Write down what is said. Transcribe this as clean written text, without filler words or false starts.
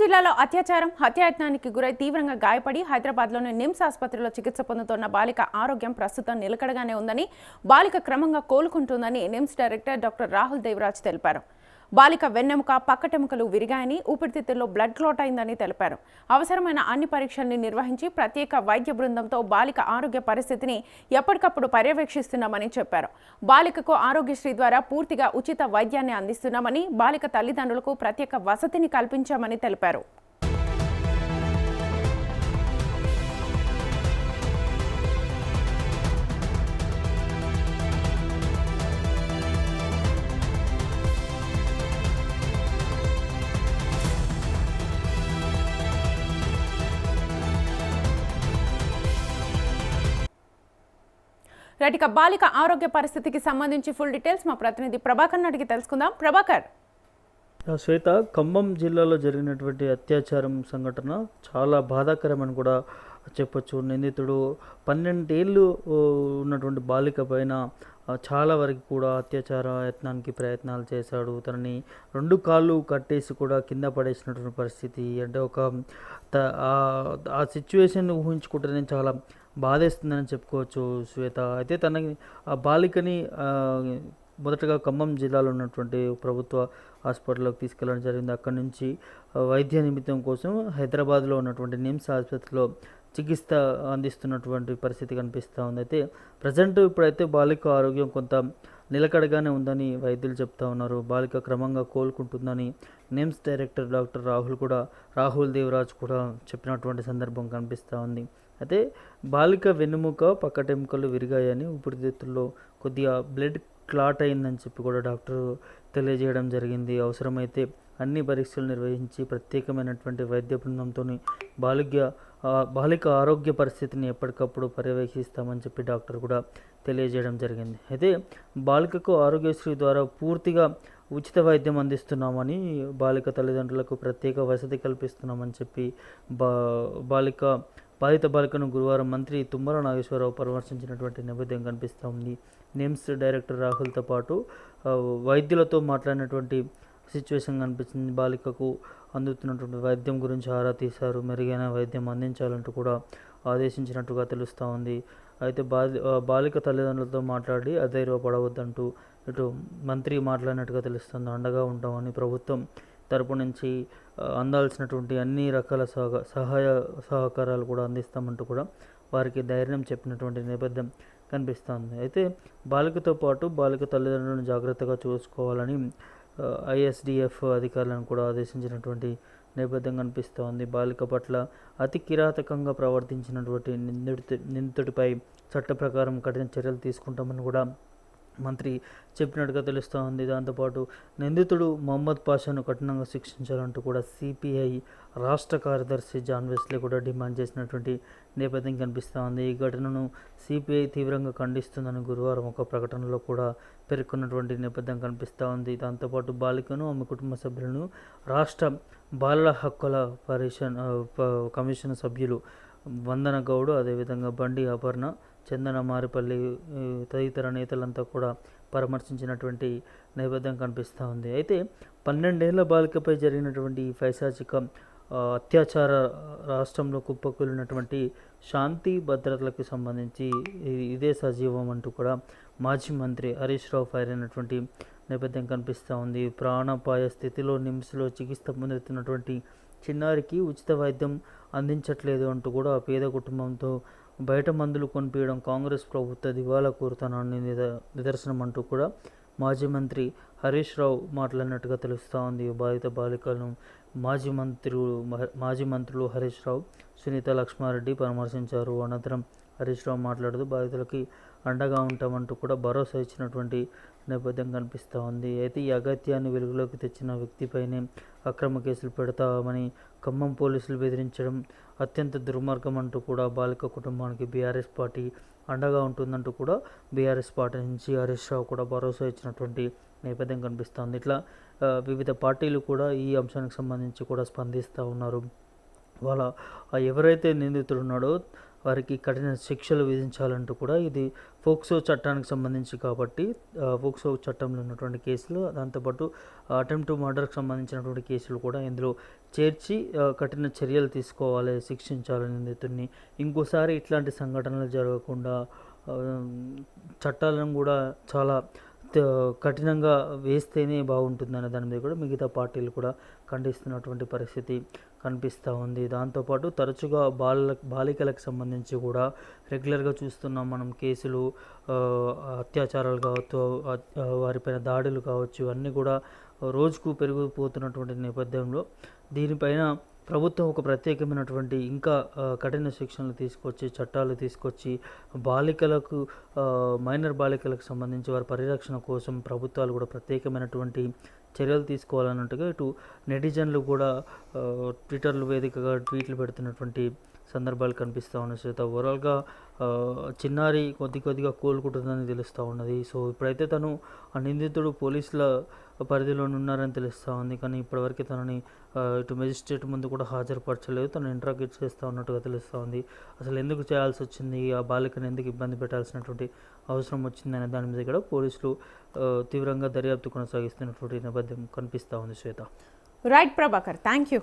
జిల్లాలో అత్యాచారం, హత్యాయత్నానికి గురై తీవ్రంగా గాయపడి హైదరాబాద్లోని నిమ్స్ ఆసుపత్రిలో చికిత్స పొందుతున్న బాలిక ఆరోగ్యం ప్రస్తుతం నిలకడగానే ఉందని, బాలిక క్రమంగా కోలుకుంటుందని నిమ్స్ డైరెక్టర్ డాక్టర్ రాహుల్ దేవరాజ్ తెలిపారు. బాలిక వెన్నెముక, పక్కటెముకలు విరిగాయని, ఊపిరితిత్తుల్లో బ్లడ్ క్లాట్ అయిందని తెలిపారు. అవసరమైన అన్ని పరీక్షల్ని నిర్వహించి ప్రత్యేక వైద్య బృందంతో బాలిక ఆరోగ్య పరిస్థితిని ఎప్పటికప్పుడు పర్యవేక్షిస్తున్నామని చెప్పారు. బాలికకు ఆరోగ్యశ్రీ ద్వారా పూర్తిగా ఉచిత వైద్యాన్ని అందిస్తున్నామని, బాలిక తల్లిదండ్రులకు ప్రత్యేక వసతిని కల్పించామని తెలిపారు. రైట్, బాలిక ఆరోగ్య పరిస్థితికి సంబంధించి ఫుల్ డీటెయిల్స్ మా ప్రతినిధి ప్రభాకర్ అడిగి తెలుసుకుందాం. ప్రభాకర్. శ్వేత, ఖమ్మం జిల్లాలో జరిగినటువంటి అత్యాచారం సంఘటన చాలా బాధాకరమని కూడా చెప్పొచ్చు. నిందితుడు 12 ఏళ్ళు ఉన్నటువంటి బాలిక పైన చాలా వరకు కూడా అత్యాచార యత్నానికి ప్రయత్నాలు చేశాడు. తనని 2 కాళ్ళు కట్టేసి కూడా కింద పడేసినటువంటి పరిస్థితి. అంటే ఆ సిచ్యువేషన్ ఊహించుకుంటేనే చాలా బాధేస్తుందని చెప్పుకోవచ్చు శ్వేత. అయితే ఆ బాలికని మొదటగా ఖమ్మం జిల్లాలో ఉన్నటువంటి ప్రభుత్వ హాస్పిటల్లోకి తీసుకెళ్ళడం జరిగింది. అక్కడి నుంచి వైద్య నిమిత్తం కోసం హైదరాబాద్లో ఉన్నటువంటి నిమ్స్ ఆసుపత్రిలో చికిత్స అందిస్తున్నటువంటి పరిస్థితి కనిపిస్తూ ఉంది. అయితే ప్రజెంట్ ఇప్పుడైతే బాలిక ఆరోగ్యం కొంత నిలకడగానే ఉందని వైద్యులు చెప్తా ఉన్నారు. బాలిక క్రమంగా కోలుకుంటుందని నిమ్స్ డైరెక్టర్ డాక్టర్ రాహుల్ దేవరాజ్ కూడా చెప్పినటువంటి సందర్భం కనిపిస్తూ ఉంది. అయితే బాలిక వెన్నుముక, పక్కటెముకలు విరిగాయని, ఊపిరితిత్తుల్లో కొద్దిగా బ్లడ్ క్లాట్ అయిందని చెప్పి కూడా డాక్టర్ తెలియజేయడం జరిగింది. అవసరమైతే అన్ని పరీక్షలు నిర్వహించి ప్రత్యేకమైనటువంటి వైద్య బృందంతో బాలిక ఆరోగ్య పరిస్థితిని ఎప్పటికప్పుడు పర్యవేక్షిస్తామని చెప్పి డాక్టర్ కూడా తెలియజేయడం జరిగింది. అయితే బాలికకు ఆరోగ్యశ్రీ ద్వారా పూర్తిగా ఉచిత వైద్యం అందిస్తున్నామని, బాలిక తల్లిదండ్రులకు ప్రత్యేక వసతి కల్పిస్తున్నామని చెప్పి బాధిత బాలికను గురువారం మంత్రి తుమ్మల నాగేశ్వరరావు పరామర్శించినటువంటి నేపథ్యం కనిపిస్తూ ఉంది. నిమ్స్ డైరెక్టర్ రాహుల్తో పాటు వైద్యులతో మాట్లాడినటువంటి సిచ్యువేషన్ కనిపించింది. బాలికకు అందుతున్నటువంటి వైద్యం గురించి ఆరా తీశారు. మెరుగైన వైద్యం అందించాలంటూ కూడా ఆదేశించినట్టుగా తెలుస్తూ ఉంది. అయితే బాలిక తల్లిదండ్రులతో మాట్లాడి అధైర్యపడవద్దంటూ ఇటు మంత్రి మాట్లాడినట్టుగా తెలుస్తుంది. అండగా ఉంటామని, ప్రభుత్వం తరపు నుంచి అందాల్సినటువంటి అన్ని రకాల సహాయ సహకారాలు కూడా అందిస్తామంటూ కూడా వారికి ధైర్యం చెప్పినటువంటి నేపథ్యం కనిపిస్తుంది. అయితే బాలికతో పాటు బాలిక తల్లిదండ్రులను జాగ్రత్తగా చూసుకోవాలని ఐఎస్డిఎఫ్ అధికారులను కూడా ఆదేశించినటువంటి నేపథ్యం కనిపిస్తోంది. బాలిక పట్ల అతి కిరాతకంగా ప్రవర్తించినటువంటి నిందితుడిపై చట్ట ప్రకారం కఠిన చర్యలు తీసుకుంటామని కూడా మంత్రి చెప్పినట్టుగా తెలుస్తూ ఉంది. దాంతోపాటు నిందితుడు మహమ్మద్ పాషాను కఠినంగా శిక్షించాలంటూ కూడా సిపిఐ రాష్ట్ర కార్యదర్శి జాన్ వెస్లీ కూడా డిమాండ్ చేసినటువంటి నేపథ్యం కనిపిస్తూ ఉంది. ఈ ఘటనను సిపిఐ తీవ్రంగా ఖండిస్తుందని గురువారం ఒక ప్రకటనలో కూడా పేర్కొన్నటువంటి నేపథ్యం కనిపిస్తూ ఉంది. దాంతోపాటు బాలికను, ఆమె కుటుంబ సభ్యులను రాష్ట్ర బాలల హక్కుల కమిషన్ సభ్యులు వందన గౌడ్, అదేవిధంగా బండి అపర్ణ, చందన మారిపల్లి తదితర నేతలంతా కూడా పరామర్శించినటువంటి నేపథ్యం కనిపిస్తూ ఉంది. అయితే 12 ఏళ్ల బాలికపై జరిగినటువంటి పైశాచిక అత్యాచార రాష్ట్రంలో కుప్పకూలినటువంటి శాంతి భద్రతలకు సంబంధించి ఇదే సజీవం అంటూ కూడా మాజీ మంత్రి హరీష్ రావు ఫైర్ అయినటువంటి నేపథ్యం కనిపిస్తూ ఉంది. ప్రాణాపాయ స్థితిలో నిమ్స్లో చికిత్స పొందుతున్నటువంటి చిన్నారికి ఉచిత వైద్యం అందించట్లేదు అంటూ కూడా పేద కుటుంబంతో బయట మందులు కొనిపించడం కాంగ్రెస్ ప్రభుత్వ దివాలా కోరుతానని నిదర్శనం అంటూ కూడా మాజీ మంత్రి హరీష్ రావు మాట్లాడినట్టుగా తెలుస్తూ ఉంది. బాధిత బాలికలను మాజీ మంత్రులు హరీష్ రావు, సునీత లక్ష్మారెడ్డి పరామర్శించారు. అనంతరం హరీష్ రావు మాట్లాడుతూ బాధితులకి అండగా ఉంటామంటూ కూడా భరోసా ఇచ్చినటువంటి నేపథ్యం కనిపిస్తూ ఉంది. అయితే ఈ అగత్యాన్ని వెలుగులోకి తెచ్చిన వ్యక్తిపైనే అక్రమ కేసులు పెడతామని ఖమ్మం పోలీసులు బెదిరించడం అత్యంత దుర్మార్గం అంటూ కూడా బాలిక కుటుంబానికి బీఆర్ఎస్ పార్టీ అండగా ఉంటుందంటూ కూడా బీఆర్ఎస్ పార్టీ నుంచి హరీష్ రావు కూడా భరోసా ఇచ్చినటువంటి నేపథ్యం కనిపిస్తుంది. ఇట్లా వివిధ పార్టీలు కూడా ఈ అంశానికి సంబంధించి కూడా స్పందిస్తూ ఉన్నారు. ఎవరైతే నిందితుడు ఉన్నాడో వారికి కఠిన శిక్షలు విధించాలంటూ కూడా ఇది ఫోక్సో చట్టానికి సంబంధించి కాబట్టి ఫోక్సో చట్టంలో ఉన్నటువంటి కేసులు, దాంతోపాటు అటెంప్ట్ టు మర్డర్కి సంబంధించినటువంటి కేసులు కూడా ఇందులో చేర్చి కఠిన చర్యలు తీసుకోవాలి, శిక్షించాలి నిందితుడిని. ఇంకోసారి ఇట్లాంటి సంఘటనలు జరగకుండా చట్టాలను కూడా చాలా కఠినంగా వేస్తేనే బాగుంటుందనే దాని మీద కూడా మిగతా పార్టీలు కూడా ఖండిస్తున్నటువంటి పరిస్థితి కనిపిస్తూ ఉంది. దాంతోపాటు తరచుగా బాలికలకు సంబంధించి కూడా రెగ్యులర్గా చూస్తున్నాం మనం కేసులు, అత్యాచారాలు కావచ్చు, వారిపైన దాడులు కావచ్చు, అన్నీ కూడా రోజుకు పెరిగిపోతున్నటువంటి నేపథ్యంలో దీనిపైన ప్రభుత్వం ఒక ప్రత్యేకమైనటువంటి ఇంకా కఠిన శిక్షణలు తీసుకొచ్చి, చట్టాలు తీసుకొచ్చి బాలికలకు, మైనర్ బాలికలకు సంబంధించి వారి పరిరక్షణ కోసం ప్రభుత్వాలు కూడా ప్రత్యేకమైనటువంటి చర్యలు తీసుకోవాలన్నట్టుగా ఇటు నెటిజన్లు కూడా ట్విట్టర్లు వేదికగా ట్వీట్లు పెడుతున్నటువంటి సందర్భాలు కనిపిస్తూ ఉన్నాయి. శ్వేత, ఓవరాల్గా చిన్నారి కొద్దిగా కోలుకుంటుందని తెలుస్తూ ఉన్నది. సో ఇప్పుడైతే తను ఆ నిందితుడు పోలీసుల పరిధిలో ఉన్నారని తెలుస్తూ ఉంది. కానీ ఇప్పటివరకు తనని ఇటు మెజిస్ట్రేట్ ముందు కూడా హాజరుపరచలేదు. తను ఇంట్రాగేట్ చేస్తూ ఉన్నట్టుగా తెలుస్తూ ఉంది. అసలు ఎందుకు చేయాల్సి వచ్చింది, ఆ బాలికను ఎందుకు ఇబ్బంది పెట్టాల్సినటువంటి అవసరం వచ్చిందనే దాని మీద కూడా పోలీసులు తీవ్రంగా దర్యాప్తు కొనసాగిస్తున్నటువంటి నేపథ్యం కనిపిస్తూ ఉంది. Shweta. Right Prabhakar, thank you.